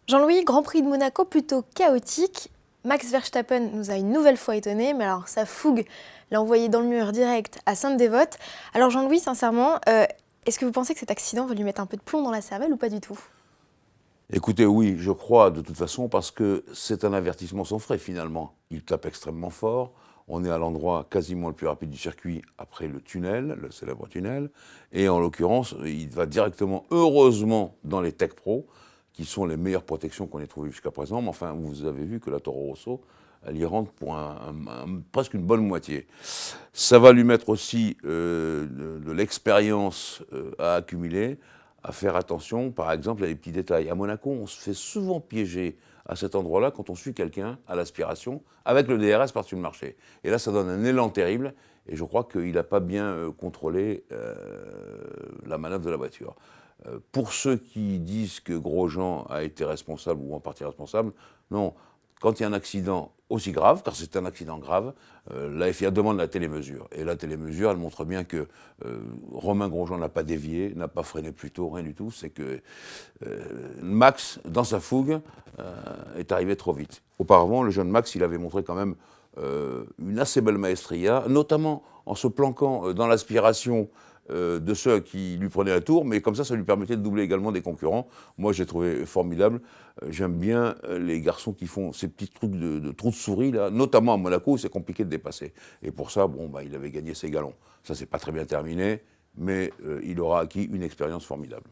Jean-Louis, Grand Prix de Monaco plutôt chaotique. Max Verstappen nous a une nouvelle fois étonné, mais alors sa fougue l'a envoyé dans le mur direct à Sainte-Dévote. Alors Jean-Louis, sincèrement, est-ce que vous pensez que cet accident va lui mettre un peu de plomb dans la cervelle ou pas du tout? Écoutez, oui, je crois de toute façon parce que c'est un avertissement sans frais finalement. Il tape extrêmement fort. On est à l'endroit quasiment le plus rapide du circuit après le tunnel, le célèbre tunnel. Et en l'occurrence, il va directement, heureusement, dans les Tech Pro, qui sont les meilleures protections qu'on ait trouvées jusqu'à présent. Mais enfin, vous avez vu que la Toro Rosso, elle y rentre pour presque une bonne moitié. Ça va lui mettre aussi de l'expérience à accumuler, à faire attention, par exemple, à des petits détails. À Monaco, on se fait souvent piéger à cet endroit-là quand on suit quelqu'un à l'aspiration avec le DRS par-dessus le marché. Et là, ça donne un élan terrible. Et je crois qu'il n'a pas bien contrôlé la manœuvre de la voiture. Pour ceux qui disent que Grosjean a été responsable ou en partie responsable, non. Quand il y a un accident aussi grave, car c'est un accident grave, la FIA demande la télémesure. Et la télémesure, elle montre bien que Romain Grosjean n'a pas dévié, n'a pas freiné plus tôt, rien du tout. C'est que Max, dans sa fougue, est arrivé trop vite. Auparavant, le jeune Max, il avait montré quand même une assez belle maestria, notamment en se planquant dans l'aspiration de ceux qui lui prenaient la tour, mais comme ça lui permettait de doubler également des concurrents. Moi, j'ai trouvé formidable. J'aime bien les garçons qui font ces petits trucs de trous de souris, là, notamment à Monaco, où c'est compliqué de dépasser. Et pour ça, bon, bah, il avait gagné ses galons. Ça, c'est pas très bien terminé, mais il aura acquis une expérience formidable.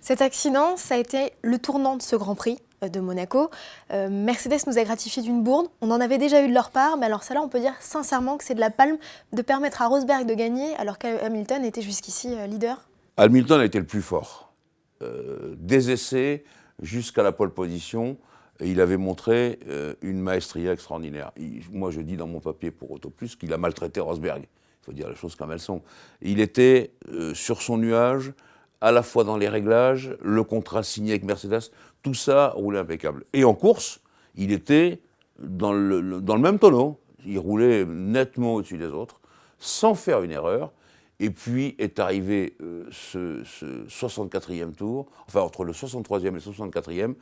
Cet accident, ça a été le tournant de ce Grand Prix de Monaco. Mercedes nous a gratifié d'une bourde. On en avait déjà eu de leur part, mais alors ça là, on peut dire sincèrement que c'est de la palme de permettre à Rosberg de gagner alors qu'Hamilton était jusqu'ici leader. Hamilton a été le plus fort. Des essais jusqu'à la pole position, il avait montré une maestria extraordinaire. Moi, je dis dans mon papier pour Auto Plus qu'il a maltraité Rosberg. Il faut dire les choses comme elles sont. Il était sur son nuage, à la fois dans les réglages, le contrat signé avec Mercedes, tout ça roulait impeccable. Et en course, il était dans le même tonneau. Il roulait nettement au-dessus des autres, sans faire une erreur. Et puis est arrivé ce 64e tour, enfin entre le 63e et le 64e,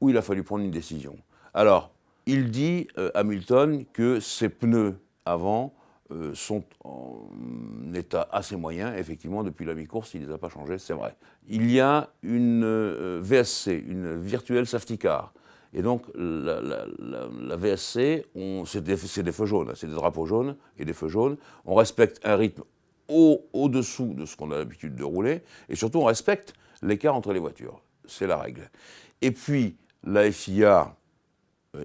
où il a fallu prendre une décision. Alors, il dit, Hamilton, que ses pneus avant sont en état assez moyen. Effectivement, depuis la mi-course, il ne les a pas changés, c'est vrai. Il y a une VSC, une Virtual Safety Car. Et donc, la VSC, c'est des feux jaunes, c'est des drapeaux jaunes et des feux jaunes. On respecte un rythme au-dessous de ce qu'on a l'habitude de rouler, et surtout on respecte l'écart entre les voitures. C'est la règle. Et puis la FIA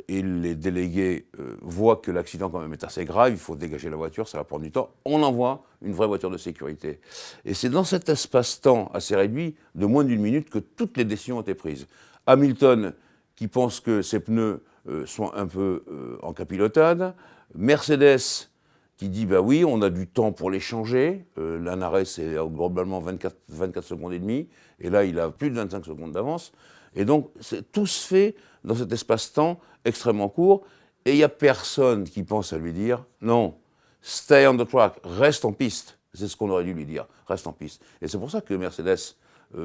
et les délégués voient que l'accident quand même est assez grave, il faut dégager la voiture, ça va prendre du temps, on envoie une vraie voiture de sécurité. Et c'est dans cet espace-temps assez réduit, de moins d'une minute, que toutes les décisions ont été prises. Hamilton, qui pense que ses pneus sont un peu en capilotade, Mercedes, qui dit bah oui, on a du temps pour les changer. L'un arrêt, c'est globalement 24 secondes et demie. Et là, il a plus de 25 secondes d'avance. Et donc, tout se fait dans cet espace-temps extrêmement court. Et il n'y a personne qui pense à lui dire non, stay on the track, reste en piste. C'est ce qu'on aurait dû lui dire, reste en piste. Et c'est pour ça que Mercedes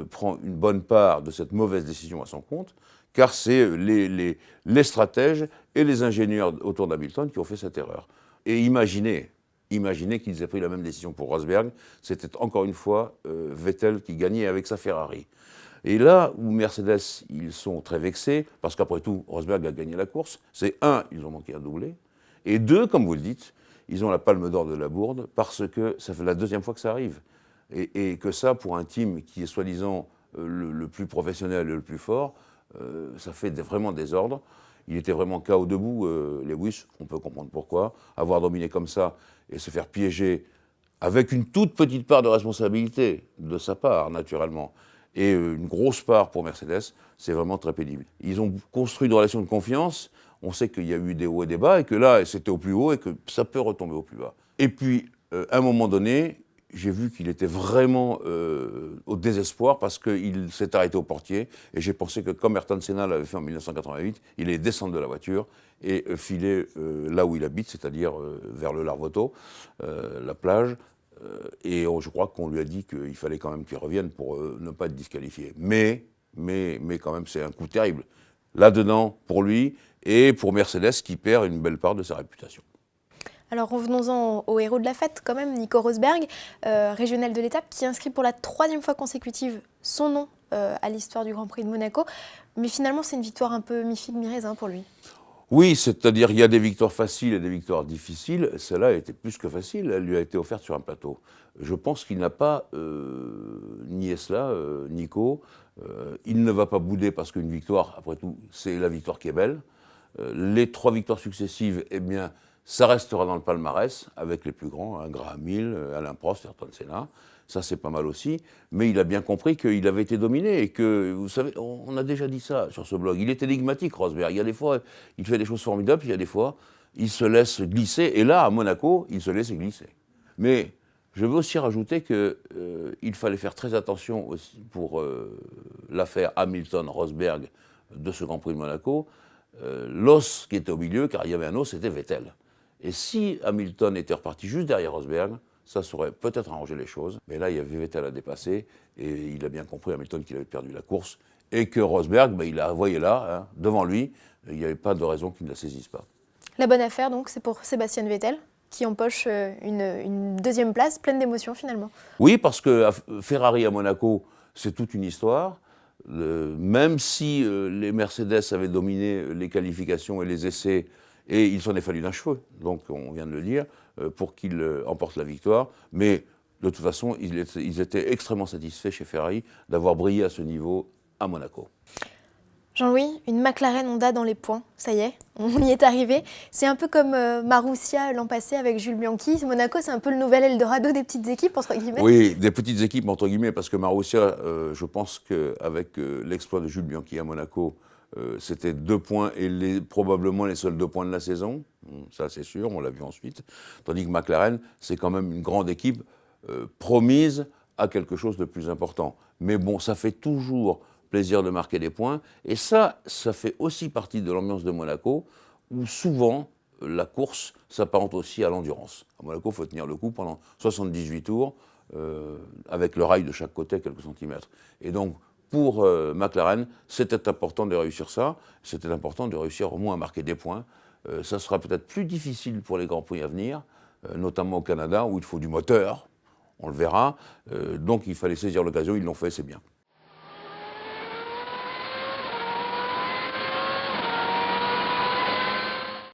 prend une bonne part de cette mauvaise décision à son compte, car c'est les stratèges et les ingénieurs autour d'Hamilton qui ont fait cette erreur. Et imaginez qu'ils aient pris la même décision pour Rosberg, c'était encore une fois Vettel qui gagnait avec sa Ferrari. Et là où Mercedes, ils sont très vexés, parce qu'après tout, Rosberg a gagné la course, c'est un, ils ont manqué un doublé, et deux, comme vous le dites, ils ont la palme d'or de la bourde, parce que ça fait la deuxième fois que ça arrive. Et que ça, pour un team qui est soi-disant le plus professionnel et le plus fort, ça fait vraiment des ordres. Il était vraiment KO debout, Lewis, on peut comprendre pourquoi. Avoir dominé comme ça et se faire piéger avec une toute petite part de responsabilité de sa part, naturellement, et une grosse part pour Mercedes, c'est vraiment très pénible. Ils ont construit une relation de confiance, on sait qu'il y a eu des hauts et des bas, et que là, c'était au plus haut, et que ça peut retomber au plus bas. Et puis, à un moment donné, j'ai vu qu'il était vraiment au désespoir parce qu'il s'est arrêté au portier. Et j'ai pensé que, comme Ayrton Senna l'avait fait en 1988, il allait descendre de la voiture et filer là où il habite, c'est-à-dire vers le Larvoto, la plage. Et je crois qu'on lui a dit qu'il fallait quand même qu'il revienne pour ne pas être disqualifié. Mais quand même, c'est un coup terrible. là-dedans pour lui et pour Mercedes qui perd une belle part de sa réputation. Alors revenons-en au héros de la fête quand même, Nico Rosberg, régional de l'étape, qui inscrit pour la 3e fois consécutive son nom à l'histoire du Grand Prix de Monaco. Mais finalement, c'est une victoire un peu mi-figue, mi-raisin pour lui. Oui, c'est-à-dire il y a des victoires faciles et des victoires difficiles. Celle-là était plus que facile, elle lui a été offerte sur un plateau. Je pense qu'il n'a pas nié cela, Nico. Il ne va pas bouder parce qu'une victoire, après tout, c'est la victoire qui est belle. Les 3 victoires successives, eh bien, ça restera dans le palmarès avec les plus grands, hein, Graham Hill, Alain Prost, Ayrton Senna. Ça, c'est pas mal aussi. Mais il a bien compris qu'il avait été dominé et que, vous savez, on a déjà dit ça sur ce blog. Il est énigmatique, Rosberg. Il y a des fois, il fait des choses formidables, puis il y a des fois, il se laisse glisser. Et là, à Monaco, il se laisse glisser. Mais je veux aussi rajouter qu'il fallait faire très attention aussi pour l'affaire Hamilton-Rosberg de ce Grand Prix de Monaco. L'os qui était au milieu, car il y avait un os, c'était Vettel. Et si Hamilton était reparti juste derrière Rosberg, ça saurait peut-être arrangé les choses. Mais là, il y avait Vettel à dépasser, et il a bien compris, Hamilton, qu'il avait perdu la course, et que Rosberg, ben, il la voyait là, hein, devant lui, il n'y avait pas de raison qu'il ne la saisisse pas. La bonne affaire, donc, c'est pour Sébastien Vettel, qui empoche une 2e place, pleine d'émotions finalement. Oui, parce que Ferrari à Monaco, c'est toute une histoire. Même si les Mercedes avaient dominé les qualifications et les essais, et il s'en est fallu d'un cheveu, donc on vient de le dire, pour qu'il emporte la victoire. Mais de toute façon, ils étaient extrêmement satisfaits chez Ferrari d'avoir brillé à ce niveau à Monaco. Jean-Louis, une McLaren Honda dans les points, ça y est, on y est arrivé. C'est un peu comme Marussia l'an passé avec Jules Bianchi. Monaco, c'est un peu le nouvel Eldorado des petites équipes, entre guillemets. Oui, des petites équipes, entre guillemets, parce que Marussia, je pense qu'avec l'exploit de Jules Bianchi à Monaco, c'était 2 points et probablement les seuls 2 points de la saison. Ça, c'est sûr, on l'a vu ensuite. Tandis que McLaren, c'est quand même une grande équipe promise à quelque chose de plus important. Mais bon, ça fait toujours plaisir de marquer des points. Et ça fait aussi partie de l'ambiance de Monaco, où souvent, la course s'apparente aussi à l'endurance. À Monaco, il faut tenir le coup pendant 78 tours, avec le rail de chaque côté, quelques centimètres. Et donc, pour McLaren, c'était important de réussir ça. C'était important de réussir au moins à marquer des points. Ça sera peut-être plus difficile pour les Grands Prix à venir, notamment au Canada, où il faut du moteur. On le verra. Donc, il fallait saisir l'occasion. Ils l'ont fait, c'est bien.